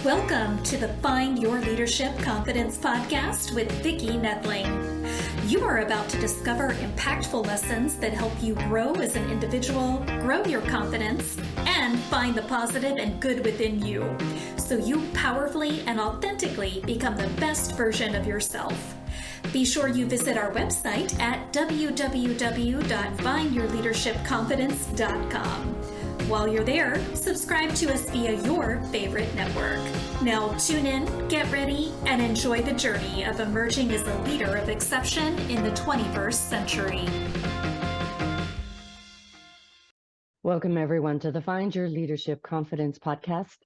Welcome to the Find Your Leadership Confidence podcast with Vicki Noethling. You are about to discover impactful lessons that help you grow as an individual, grow your confidence, and find the positive and good within you, so you powerfully and authentically become the best version of yourself. Be sure you visit our website at www.findyourleadershipconfidence.com. While you're there, subscribe to us via your favorite network. Now tune in, get ready, and enjoy the journey of emerging as a leader of exception in the 21st century. Welcome, everyone, to the Find Your Leadership Confidence podcast.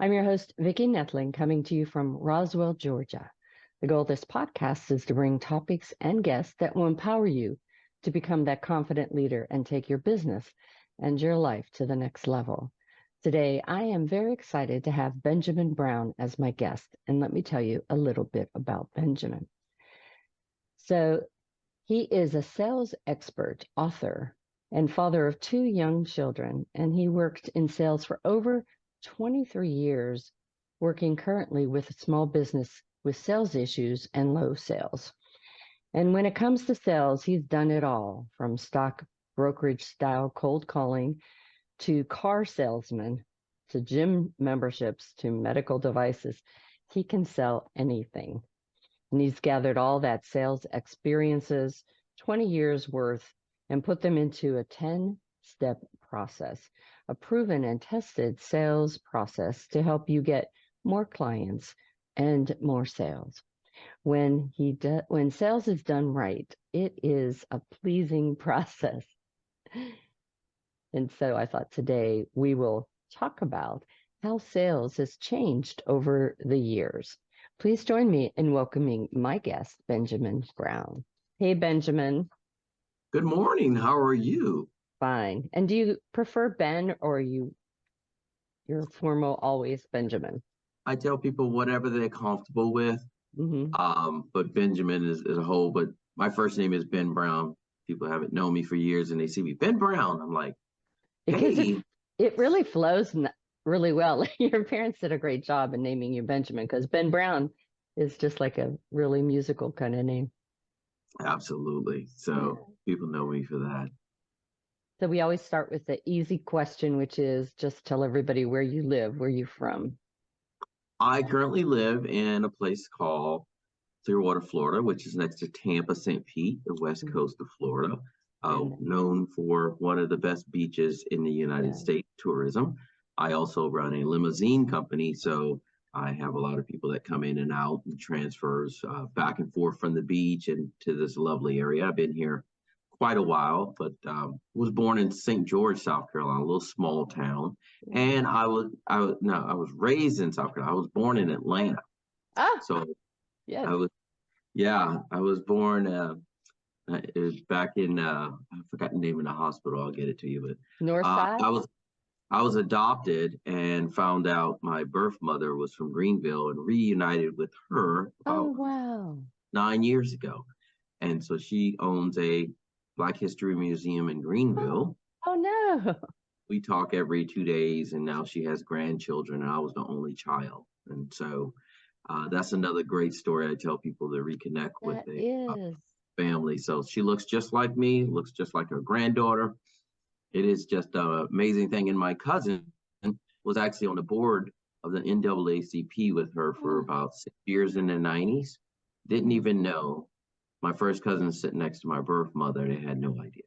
I'm your host, Vicki Noethling, coming to you from Roswell, Georgia. The goal of this podcast is to bring topics and guests that will empower you to become that confident leader and take your business and your life to the next level. Today, I am very excited to have Benjamin Brown as my guest, and let me tell you a little bit about Benjamin. So, he is a sales expert, author, and father of two young children, and he worked in sales for over 23 years, working currently with a small business with sales issues and low sales. And when it comes to sales, he's done it all, from stock brokerage style cold calling to car salesman to gym memberships to medical devices. He can sell anything. And he's gathered all that sales experiences, 20 years worth, and put them into a 10-step process, a proven and tested sales process to help you get more clients and more sales. When sales is done right, it is a pleasing process. And so I thought today we will talk about how sales has changed over the years. Please join me in welcoming my guest, Benjamin Brown. Hey, Benjamin. Good morning. How are you? Fine. And do you prefer Ben, or you're formal always Benjamin? I tell people whatever they're comfortable with. Mm-hmm. But Benjamin is a whole. But my first name is Ben Brown. People haven't known me for years, and they see me, Ben Brown. I'm like, because hey. it really flows really well. Your parents did a great job in naming you Benjamin, because Ben Brown is just like a really musical kind of name. Absolutely. So people know me for that. So we always start with the easy question, which is just tell everybody where you live, where you're from. I currently live in a place called Clearwater, Florida, which is next to Tampa, St. Pete, the west coast of Florida, known for one of the best beaches in the United States, tourism. I also run a limousine company, so I have a lot of people that come in and out and transfers back and forth from the beach and to this lovely area. I've been here quite a while, but was born in St. George, South Carolina, a little small town. And I was raised in South Carolina. I was born in Atlanta. So yes. I was born it was back in I forgot the name of the hospital. I'll get it to you, but Northside. I was adopted and found out my birth mother was from Greenville and reunited with her about 9 years ago. And so she owns a Black History Museum in Greenville. Oh no. We talk every 2 days, and now she has grandchildren, and I was the only child. And so that's another great story I tell people to reconnect with a family. So she looks just like me, looks just like her granddaughter. It is just an amazing thing. And my cousin was actually on the board of the NAACP with her for about 6 years in the 90s. Didn't even know. My first cousin sitting next to my birth mother. They had no idea.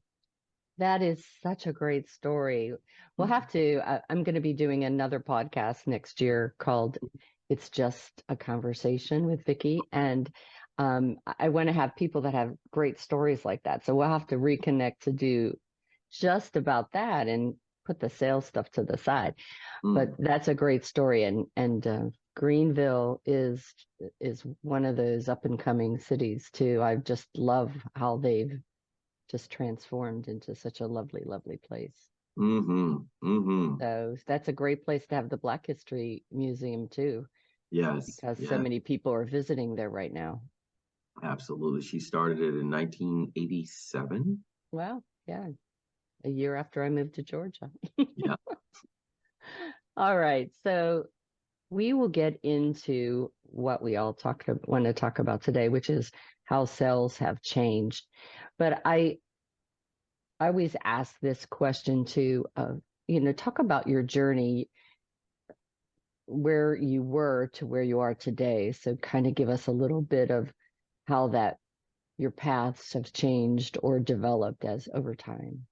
That is such a great story. We'll have to, I'm going to be doing another podcast next year called It's Just a Conversation with Vicki. And I want to have people that have great stories like that. So we'll have to reconnect to do just about that and put the sales stuff to the side. But that's a great story. And Greenville is one of those up and coming cities too. I just love how they've just transformed into such a lovely, lovely place. So that's a great place to have the Black History Museum too. Yes. Because so many people are visiting there right now. Absolutely. She started it in 1987. Wow. Yeah. A year after I moved to Georgia. Yeah. All right. So We will get into what we all want to talk about today, which is how sales have changed. But I always ask this question to, talk about your journey, where you were to where you are today. So kind of give us a little bit of how that your paths have changed or developed as over time.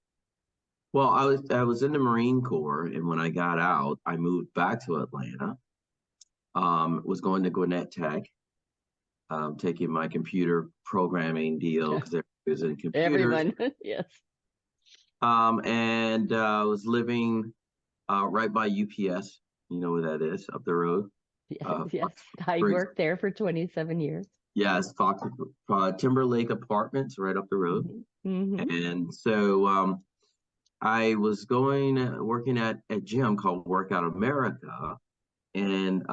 Well, I was in the Marine Corps, and when I got out, I moved back to Atlanta. Was going to Gwinnett Tech, taking my computer programming deal because there was in computers. Everyone, yes. And I was living right by UPS. You know where that is, up the road. Yes. I worked there for 27 years. Yes, Timberlake Apartments right up the road. Mm-hmm. And so I was working at a gym called Workout America, and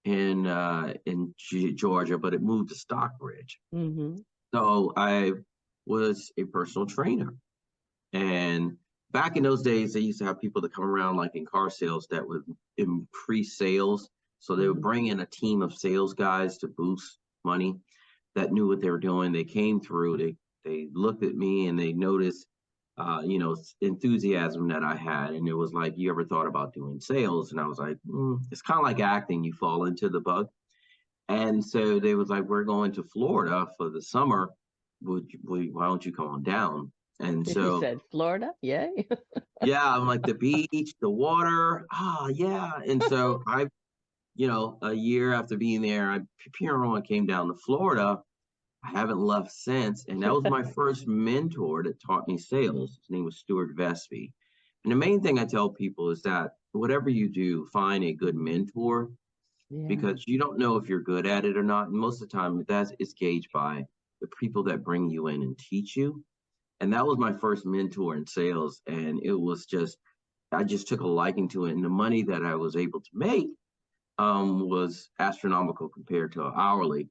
in Georgia, but it moved to Stockbridge. Mm-hmm. So I was a personal trainer. And back in those days, they used to have people that come around like in car sales that would increase sales. So they would bring in a team of sales guys to boost money that knew what they were doing. They came through, they looked at me and they noticed, enthusiasm that I had. And it was like, you ever thought about doing sales? And I was like, it's kind of like acting. You fall into the bug. And so they was like, we're going to Florida for the summer. Why don't you come on down? And You so, said Florida, yay. yeah, I'm like the beach, the water. Yeah. And so a year after being there, I came down to Florida. I haven't left since. And that was my first mentor that taught me sales. His name was Stuart Vespi. And the main thing I tell people is that whatever you do, find a good mentor, because you don't know if you're good at it or not. And most of the time, it's gauged by the people that bring you in and teach you. And that was my first mentor in sales. And it was I just took a liking to it. And the money that I was able to make was astronomical compared to hourly.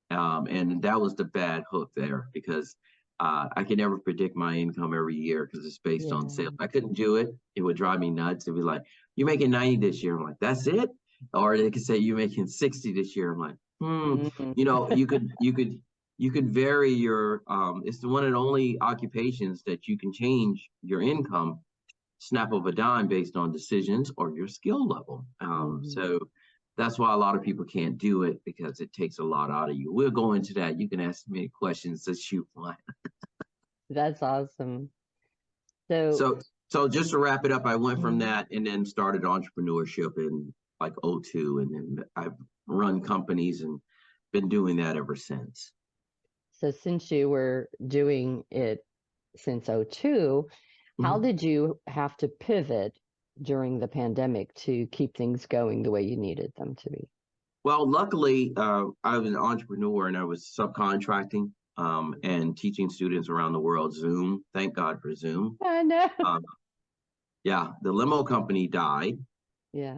And that was the bad hook there, because I could never predict my income every year because it's based on sales. I couldn't do it. It would drive me nuts. It'd be like, you're making 90 this year. I'm like, that's it? Or they could say you're making 60 this year. I'm like, you could vary your, it's one of the only occupations that you can change your income snap of a dime based on decisions or your skill level. So that's why a lot of people can't do it, because it takes a lot out of you. We'll go into that. You can ask me questions that you want. That's awesome. So just to wrap it up, I went from that and then started entrepreneurship in like 2002, and then I've run companies and been doing that ever since. So since you were doing it since 2002, how did you have to pivot during the pandemic to keep things going the way you needed them to be? Well, luckily, I was an entrepreneur and I was subcontracting and teaching students around the world Zoom. Thank God for Zoom. I know. Yeah, the limo company died. Yeah.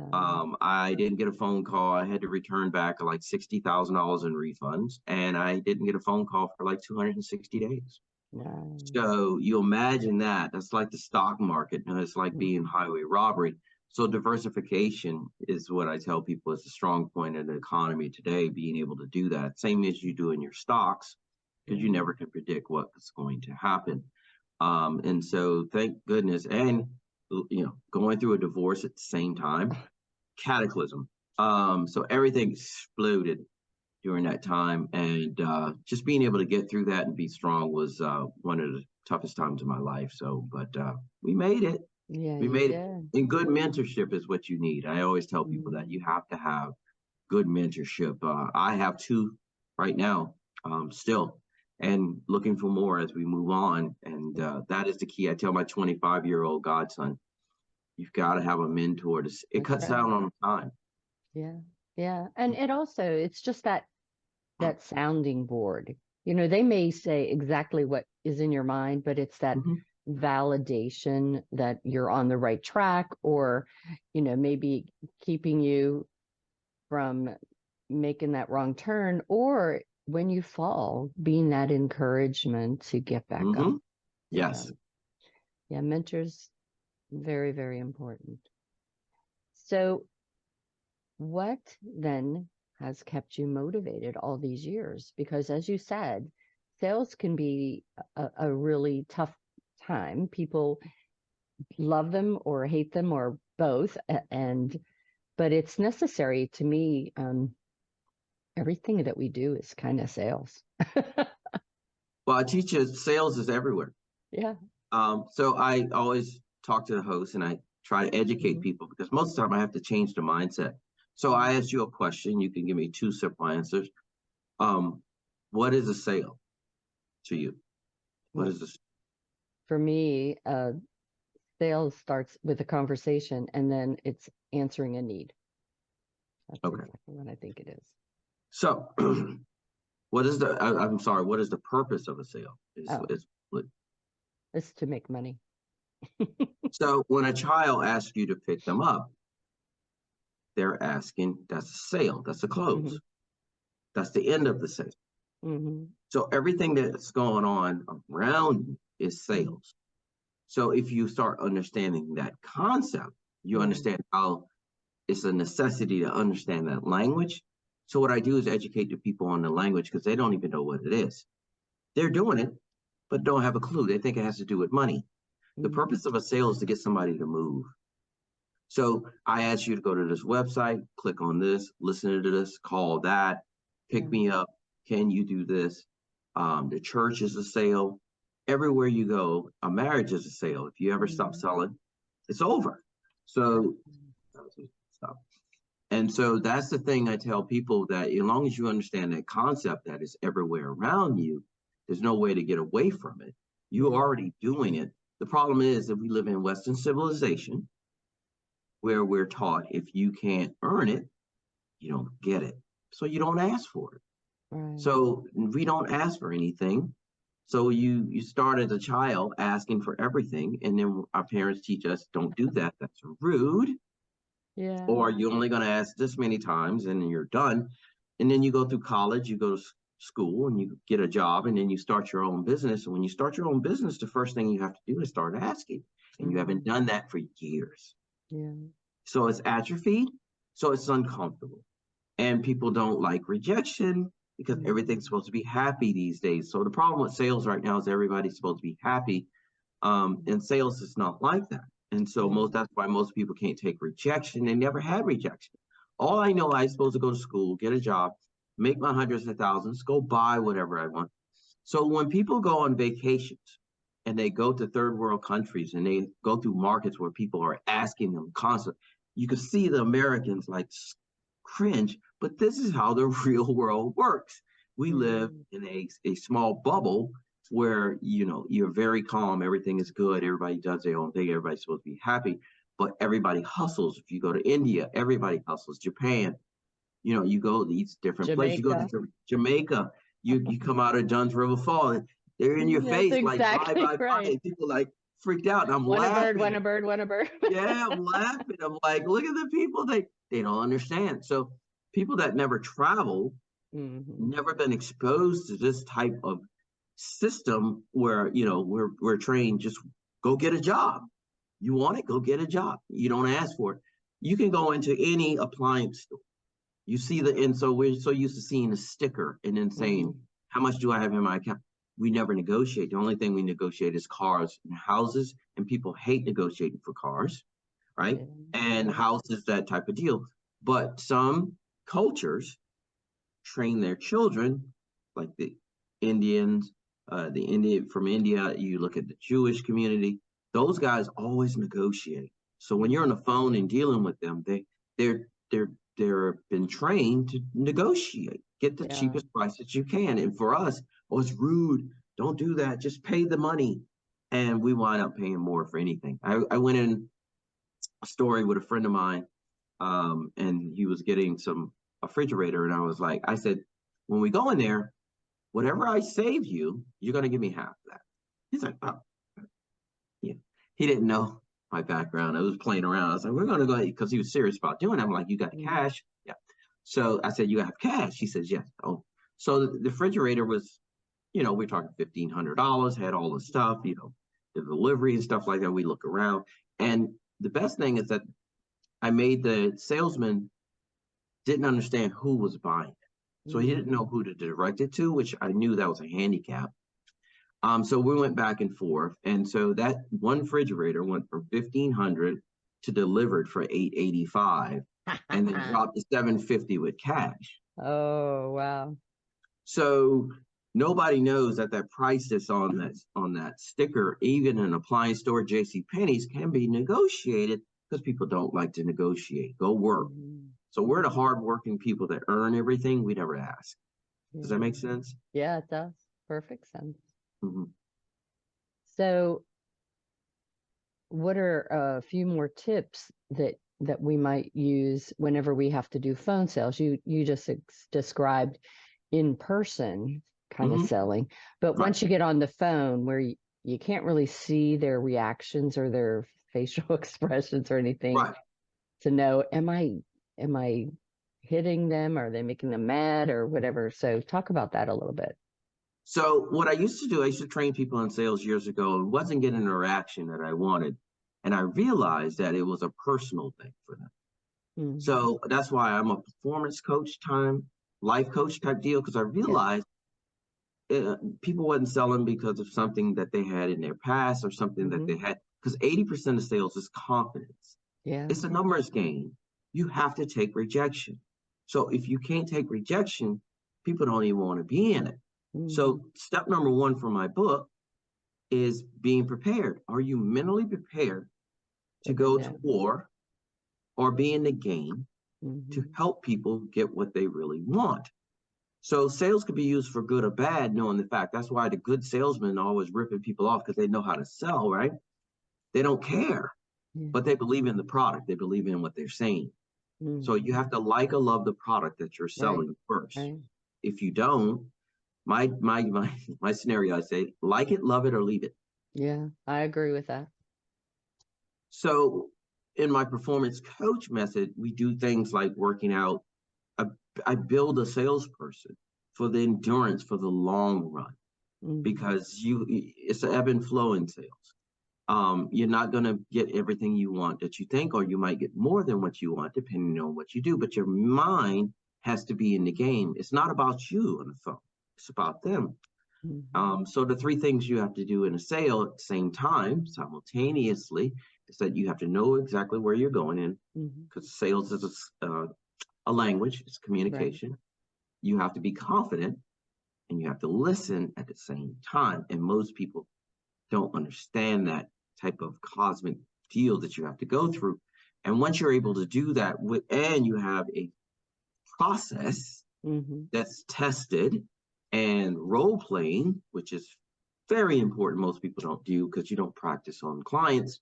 I didn't get a phone call. I had to return back like $60,000 in refunds, and I didn't get a phone call for like 260 days. Nice. So you imagine that. That's like the stock market. And it's like being highway robbery. So diversification is what I tell people is the strong point in the economy today, being able to do that. Same as you do in your stocks, because you never can predict what's going to happen. And so thank goodness. And, going through a divorce at the same time, cataclysm. So everything exploded during that time. And just being able to get through that and be strong was one of the toughest times of my life. So, but we made it. Yeah, we made it. And good mentorship is what you need. I always tell people that you have to have good mentorship. I have two right now, still, and looking for more as we move on. And that is the key. I tell my 25-year-old godson, you've got to have a mentor. It cuts down on time. Yeah. Yeah. And it's just that sounding board. They may say exactly what is in your mind, but it's that validation that you're on the right track, or, maybe keeping you from making that wrong turn, or when you fall, being that encouragement to get back up. Yes. Yeah. Mentors, very, very important. So What then has kept you motivated all these years? Because as you said, sales can be a really tough time. People love them or hate them or both, but it's necessary to me. Everything that we do is kind of sales. Well, I teach you sales is everywhere. Yeah. So I always talk to the host and I try to educate Mhm. people because most of the time I have to change the mindset. So I ask you a question. You can give me two simple answers. What is a sale to you? What Well, is this? for me, sales starts with a conversation and then it's answering a need. That's Okay. exactly what I think it is. So what is I'm sorry, what is the purpose of a sale? Oh, it's to make money. So when a child asks you to pick them up, they're asking, that's a sale, that's a close. Hmm. That's the end of the sale. Hmm. So everything that's going on around you is sales. So if you start understanding that concept, you understand how it's a necessity to understand that language. So what I do is educate the people on the language because they don't even know what it is. They're doing it, but don't have a clue. They think it has to do with money. The purpose of a sale is to get somebody to move. So I ask you to go to this website, click on this, listen to this, call that, pick me up. Can you do this? The church is a sale. Everywhere you go, a marriage is a sale. If you ever stop selling, it's over. So, stop. And so that's the thing I tell people, that as long as you understand that concept that is everywhere around you, there's no way to get away from it. You're already doing it. The problem is that we live in Western civilization where we're taught if you can't earn it, you don't get it. So you don't ask for it. Right. So we don't ask for anything. So you start as a child asking for everything, and then our parents teach us don't do that. That's rude. Yeah. Or you're only going to ask this many times, and then you're done. And then you go through college, you go to school, and you get a job, and then you start your own business. And when you start your own business, the first thing you have to do is start asking, and you haven't done that for years. Yeah. So it's atrophied. So it's uncomfortable. And people don't like rejection because everything's supposed to be happy these days. So the problem with sales right now is everybody's supposed to be happy. And sales is not like that. And so that's why most people can't take rejection. They never had rejection. All I know, I'm supposed to go to school, get a job, make my hundreds of thousands, go buy whatever I want. So when people go on vacations and they go to third world countries and they go through markets where people are asking them constantly, you can see the Americans like cringe, but this is how the real world works. We live in a small bubble where, you're very calm, everything is good, everybody does their own thing, everybody's supposed to be happy, but everybody hustles. If you go to India, everybody hustles. Japan, you go to these different places. You go Jamaica. to Jamaica, you come out of Dunn's River Falls, and they're in your That's face like bye, exactly bye, bye. right. And people like freaked out. And I'm Want a bird, laughing. want a bird, want a bird. Yeah, I'm laughing. I'm like, look at the people, they don't understand. So people that never travel, never been exposed to this type of system where, we're trained, just go get a job. You want it, go get a job. You don't ask for it. You can go into any appliance store. You see and so we're so used to seeing a sticker and then saying, how much do I have in my account? We never negotiate. The only thing we negotiate is cars and houses, and people hate negotiating for cars, right? And houses, that type of deal. But some cultures train their children, like the Indians, the Indian from India. You look at the Jewish community; those guys always negotiate. So when you're on the phone and dealing with them, they're been trained to negotiate, get the cheapest price that you can. And for us, oh, it's rude. Don't do that. Just pay the money. And we wind up paying more for anything. I went in a story with a friend of mine, and he was getting a refrigerator, and I said, when we go in there, whatever I save you, you're gonna give me half of that. He's like, oh, yeah. He didn't know my background. I was playing around. I was like, we're gonna go ahead, because he was serious about doing it. I'm like, you got cash? Yeah. So I said, you have cash? He says, yes. Oh, so the refrigerator was, we're talking $1,500, had all the stuff, the delivery and stuff like that. We look around, and the best thing is that I made the salesman didn't understand who was buying it. So he didn't know who to direct it to, which I knew that was a handicap. So we went back and forth. And so that one refrigerator went from 1,500 to delivered for 885 and then dropped to 750 with cash. Oh, wow. So nobody knows that that price that's on that sticker, even in an appliance store, J.C. Penney's, can be negotiated because people don't like to negotiate. Go work. So we're the hardworking people that earn everything. We never ask. Does that make sense? Yeah, it does. Perfect sense. Mm-hmm. So what are a few more tips that we might use whenever we have to do phone sales? You just described in person kind of selling, but once you get on the phone where you can't really see their reactions or their facial expressions or anything to know, am I hitting them? Are they making them mad or whatever? So talk about that a little bit. So what I used to do, I used to train people in sales years ago and wasn't getting the reaction that I wanted. And I realized that it was a personal thing for them. So that's why I'm a performance coach life coach type deal, because I realized people wasn't selling because of something that they had in their past or something that they had, because 80% of sales is confidence. Yeah. It's a numbers game. You have to take rejection. So if you can't take rejection, people don't even want to be in it. So step number one for my book is being prepared. Are you mentally prepared to go to war or be in the game to help people get what they really want? So sales could be used for good or bad, knowing the fact. That's why the good salesmen are always ripping people off, because they know how to sell, right? They don't care, but they believe in the product. They believe in what they're saying. So you have to like or love the product that you're selling first. If you don't, my scenario, I say, like it, love it, or leave it. Yeah, I agree with that. So in my performance coach method, we do things like working out. I build a salesperson for the endurance, for the long run, because it's an ebb and flow in sales. You're not going to get everything you want that you think, or you might get more than what you want, depending on what you do. But your mind has to be in the game. It's not about you on the phone. It's about them. So the three things you have to do in a sale at the same time, simultaneously, is that you have to know exactly where you're going in, because sales is a language, it's communication. You have to be confident, and you have to listen at the same time. And most people don't understand that type of cosmic deal that you have to go through. And once you're able to do that, and you have a process that's tested, and role playing, which is very important, most people don't do because you don't practice on clients.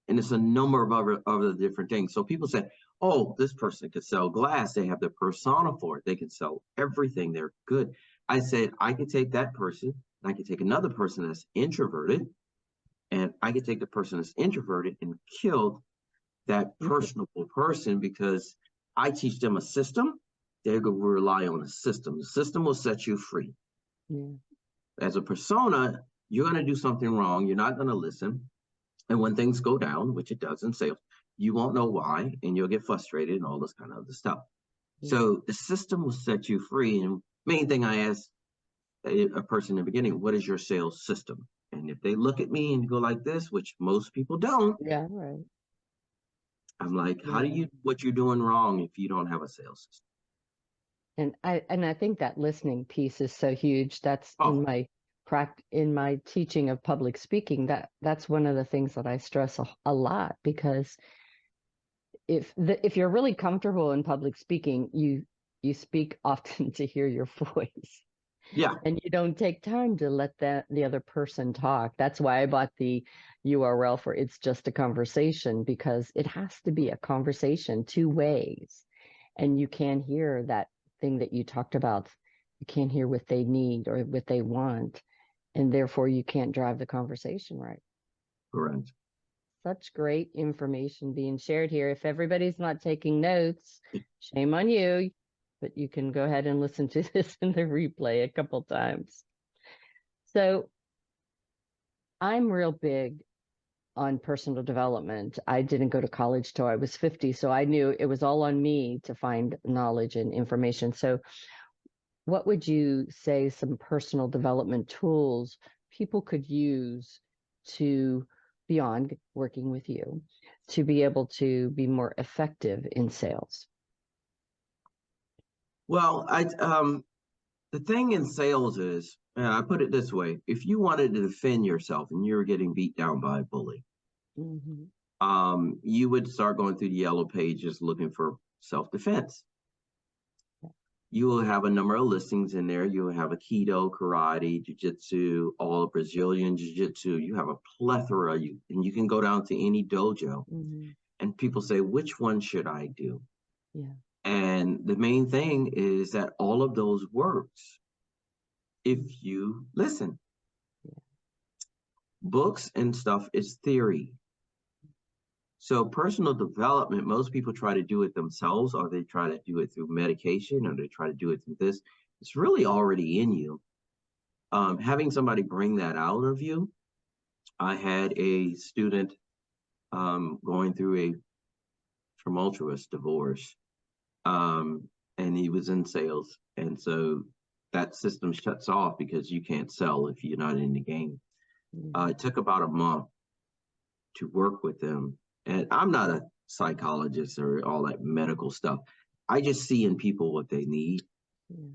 And it's a number of other different things. So people say, oh, this person could sell glass. They have the persona for it. They can sell everything. They're good. I said, I could take that person, and I could take another person that's introverted, and I could take the person that's introverted and kill that personable person, because I teach them a system. They're going to rely on the system. The system will set you free. As a persona, you're going to do something wrong. You're not going to listen. And when things go down, which it does in sales, you won't know why, and you'll get frustrated and all this kind of other stuff. So the system will set you free. And main thing I ask a person in the beginning, what is your sales system? And if they look at me and go like this, which most people don't, I'm like, how do you what you're doing wrong if you don't have a sales system? And I think that listening piece is so huge. That's in my teaching of public speaking, that's one of the things that I stress a lot, because if you're really comfortable in public speaking, you speak often to hear your voice. And you don't take time to let the other person talk. That's why I bought the URL for It's Just a Conversation, because it has to be a conversation 2 ways. And you can't hear that thing that you talked about. You can't hear what they need or what they want. And therefore you can't drive the conversation right. Correct. Such great information being shared here. If everybody's not taking notes, shame on you, but you can go ahead and listen to this in the replay a couple times. So I'm real big on personal development. I didn't go to college till I was 50, so I knew it was all on me to find knowledge and information. So what would you say some personal development tools people could use to, beyond working with you, to be able to be more effective in sales? Well, the thing in sales is, and I put it this way: if you wanted to defend yourself and you were getting beat down by a bully, Mm-hmm. you would start going through the yellow pages looking for self-defense. You will have a number of listings in there. You will have Aikido, karate, jiu-jitsu, all of Brazilian jiu-jitsu. You have a plethora, and you can go down to any dojo. Mm-hmm. And people say, which one should I do? Yeah. And the main thing is that all of those works if you listen. Yeah. Books and stuff is theory. So personal development, most people try to do it themselves, or they try to do it through medication, or they try to do it through this. It's really already in you. Having somebody bring that out of you. I had a student going through a tumultuous divorce, and he was in sales. And so that system shuts off because you can't sell if you're not in the game. It took about a month to work with them. And I'm not a psychologist or all that medical stuff. I just see in people what they need.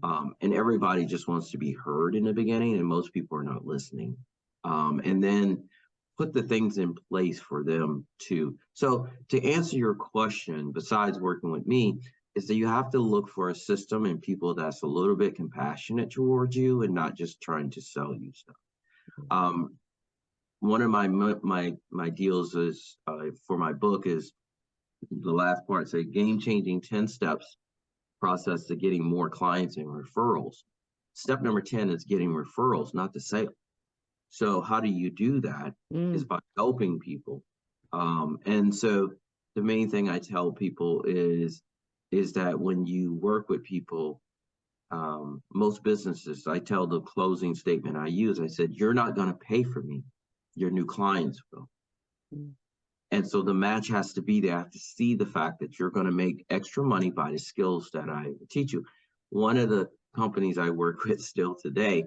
And everybody just wants to be heard in the beginning, and most people are not listening. And then put the things in place for them to. So to answer your question, besides working with me, is that you have to look for a system and people that's a little bit compassionate towards you and not just trying to sell you stuff. One of my deals is for my book is the last part, say game-changing 10 steps process to getting more clients and referrals. Step number 10 is getting referrals, not the sale. So how do you do that? Is by helping people. And so the main thing I tell people is that when you work with people, most businesses, I tell the closing statement I use, I said, you're not going to pay for me. Your new clients will. And so the match has to be there. I have to see the fact that you're going to make extra money by the skills that I teach you. One of the companies I work with still today,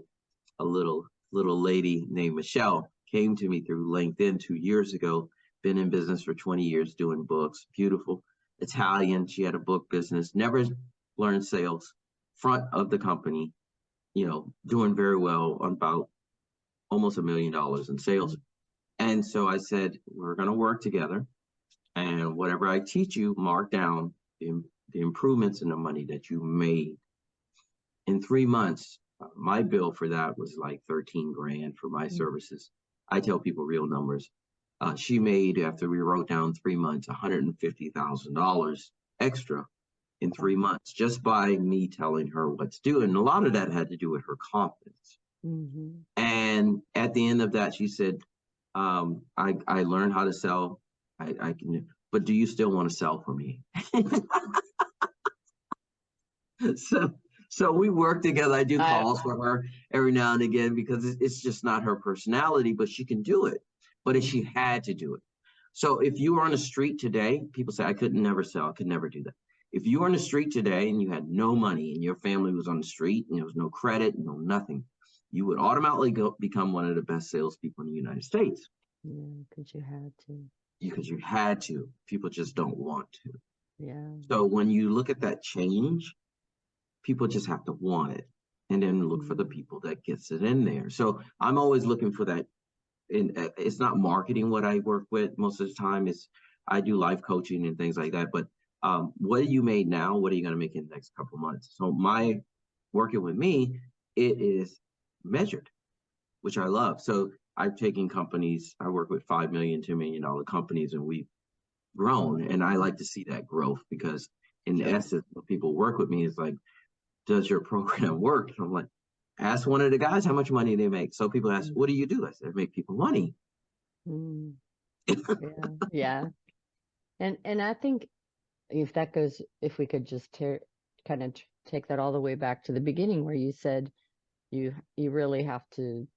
a little lady named Michelle, came to me through LinkedIn 2 years ago, been in business for 20 years doing books, beautiful, Italian. She had a book business, never learned sales, front of the company, doing very well on about almost $1 million in sales. And so I said, we're going to work together, and whatever I teach you, mark down the improvements in the money that you made. In 3 months, my bill for that was like 13 grand for my services. I tell people real numbers. She made, after we wrote down 3 months, $150,000 extra in 3 months, just by me telling her what to do. And a lot of that had to do with her confidence. And at the end of that, she said, I learned how to sell. I can, but do you still want to sell for me? So we work together. I do calls for her every now and again because it's just not her personality, but she can do it. But if she had to do it. So if you were on the street today, people say, I could never sell. I could never do that. If you were on the street today and you had no money and your family was on the street and there was no credit, nothing, you would automatically become one of the best salespeople in the United States. Yeah, because you had to. Because you had to. People just don't want to. Yeah. So when you look at that change, people just have to want it, and then look for the people that gets it in there. So I'm always looking for that. And it's not marketing what I work with most of the time. I do life coaching and things like that. But what you made now, what are you going to make in the next couple of months? So my working with me, it is measured, which I love. So I've taken companies, I work with $5 million, $2 million companies, and we've grown. And I like to see that growth because in essence, when people work with me, it's like, does your program work? And I'm like, ask one of the guys how much money they make. So people ask, what do you do? I said, make people money. Yeah. And I think if we could just take that all the way back to the beginning where you said you really have to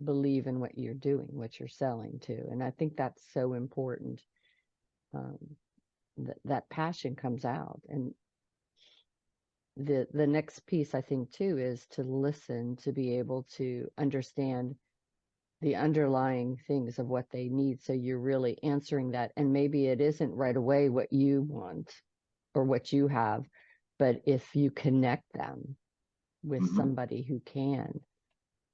believe in what you're doing, what you're selling too. And I think that's so important. That passion comes out. And the next piece, I think, too, is to listen, to be able to understand the underlying things of what they need. So you're really answering that. And maybe it isn't right away what you want or what you have, but if you connect them with somebody who can,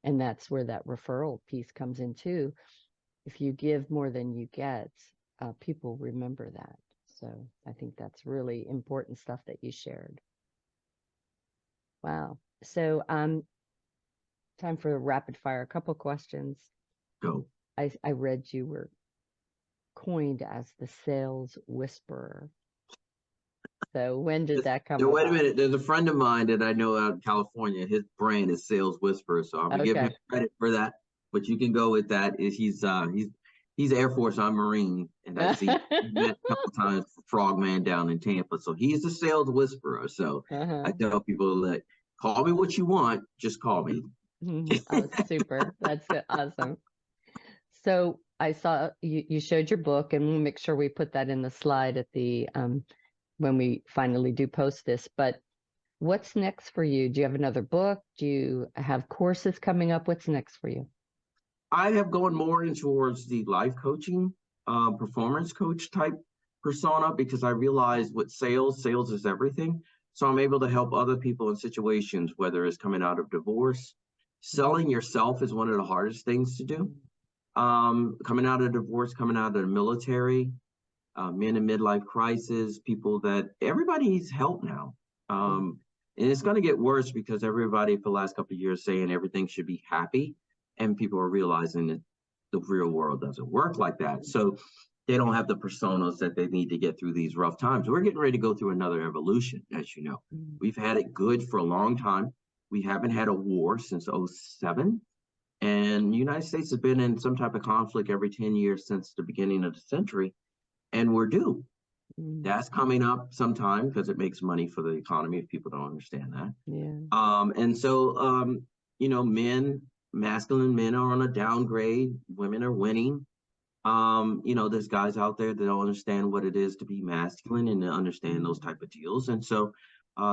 and that's where that referral piece comes in too. If you give more than you get, people remember that. So I think that's really important stuff that you shared. Wow. So time for rapid fire. A couple questions. Go. I read you were coined as the sales whisperer. So when did that come Wait a about? minute. There's a friend of mine that I know out in California. His brand is Sales Whisperer, so I'm gonna give him credit for that. But you can go with that. He's Air Force, I'm Marine, and I see met a couple times for Frogman down in Tampa. So he's the Sales Whisperer. So I tell people that call me what you want, just call me. Oh, super. That's awesome. So I saw you showed your book, and we'll make sure we put that in the slide at the when we finally do post this. But what's next for you? Do you have another book? Do you have courses coming up? What's next for you? I have gone more in towards the life coaching, performance coach type persona, because I realize with sales is everything. So I'm able to help other people in situations, whether it's coming out of divorce. Selling yourself is one of the hardest things to do. Coming out of divorce, coming out of the military, men in midlife crisis, people that everybody needs help now. And it's going to get worse because everybody for the last couple of years saying everything should be happy. And people are realizing that the real world doesn't work like that. So they don't have the personas that they need to get through these rough times. We're getting ready to go through another evolution, as you know. We've had it good for a long time. We haven't had a war since 2007. And the United States has been in some type of conflict every 10 years since the beginning of the century. And we're due. That's coming up sometime because it makes money for the economy if people don't understand that. And so, masculine men are on a downgrade. Women are winning. There's guys out there that don't understand what it is to be masculine and to understand those type of deals. And so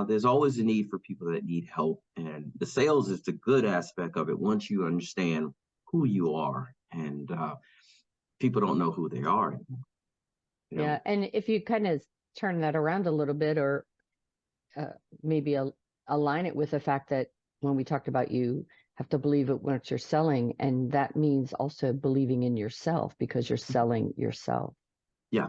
there's always a need for people that need help. And the sales is the good aspect of it once you understand who you are. And people don't know who they are. Yeah. And if you kind of turn that around a little bit, or maybe align it with the fact that when we talked about you have to believe it what you're selling, and that means also believing in yourself because you're selling yourself. Yeah.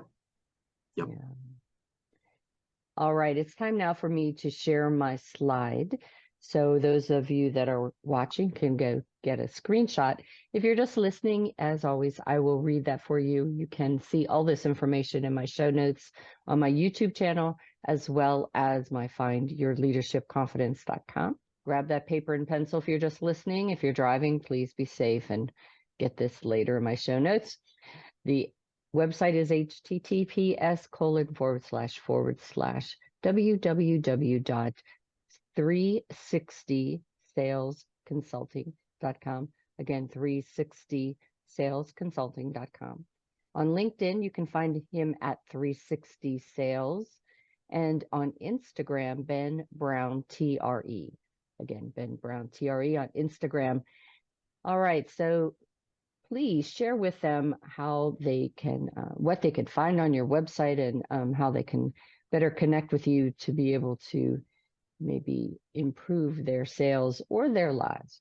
All right, it's time now for me to share my slide. So those of you that are watching can go get a screenshot. If you're just listening, as always, I will read that for you. You can see all this information in my show notes on my YouTube channel, as well as my findyourleadershipconfidence.com. Grab that paper and pencil if you're just listening. If you're driving, please be safe and get this later in my show notes. The website is https://www.360salesconsulting.com. Again, 360salesconsulting.com. On LinkedIn, you can find him at 360 Sales, and on Instagram, Ben Brown TRE. Again, Ben Brown TRE on Instagram. All right, so please share with them how they can, what they can find on your website, and how they can better connect with you to be able to maybe improve their sales or their lives.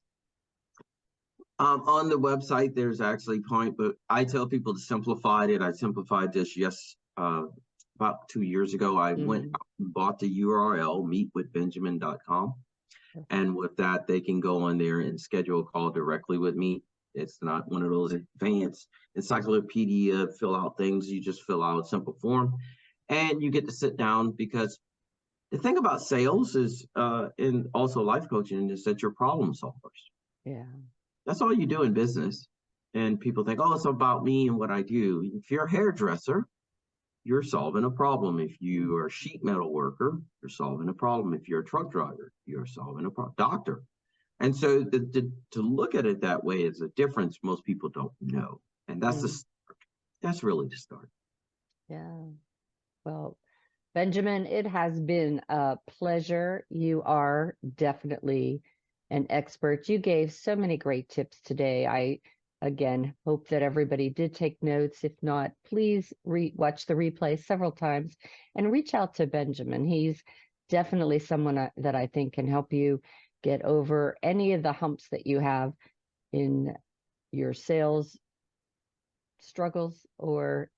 On the website, there's actually but I tell people to simplify it. I simplified this about 2 years ago. I went out and bought the URL, meetwithbenjamin.com. And with that, they can go on there and schedule a call directly with me. It's not one of those advanced encyclopedia fill out things. You just fill out a simple form and you get to sit down, because the thing about sales is, and also life coaching, is that you're problem solvers. Yeah. That's all you do in business. And people think, oh, it's about me and what I do. If you're a hairdresser, you're solving a problem. If you are a sheet metal worker, you're solving a problem. If you're a truck driver, you're solving a problem. Doctor. And so to look at it that way is a difference most people don't know. And that's that's really the start. Yeah. Well, Benjamin, it has been a pleasure. You are definitely an expert. You gave so many great tips today. I, again, hope that everybody did take notes. If not, please watch the replay several times and reach out to Benjamin. He's definitely someone that I think can help you get over any of the humps that you have in your sales struggles, or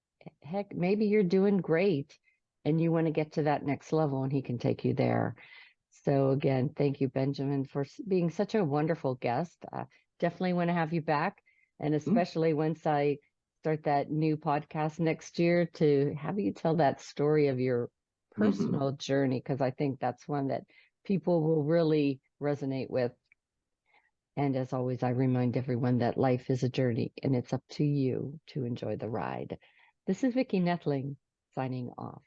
heck, maybe you're doing great and you want to get to that next level, and he can take you there. So again, thank you, Benjamin, for being such a wonderful guest. Definitely want to have you back, and especially once I start that new podcast next year, to have you tell that story of your personal journey, because I think that's one that people will really resonate with. And as always, I remind everyone that life is a journey, and it's up to you to enjoy the ride. This is Vicki Noethling signing off.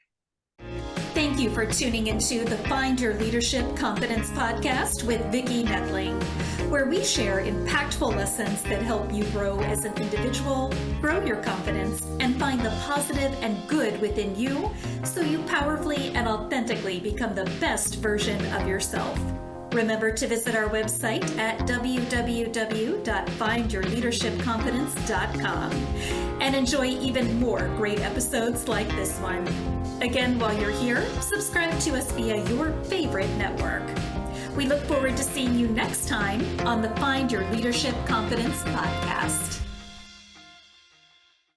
Thank you for tuning into the Find Your Leadership Confidence podcast with Vicki Noethling, where we share impactful lessons that help you grow as an individual, grow your confidence, and find the positive and good within you so you powerfully and authentically become the best version of yourself. Remember to visit our website at www.findyourleadershipconfidence.com and enjoy even more great episodes like this one. Again, while you're here, subscribe to us via your favorite network. We look forward to seeing you next time on the Find Your Leadership Confidence podcast.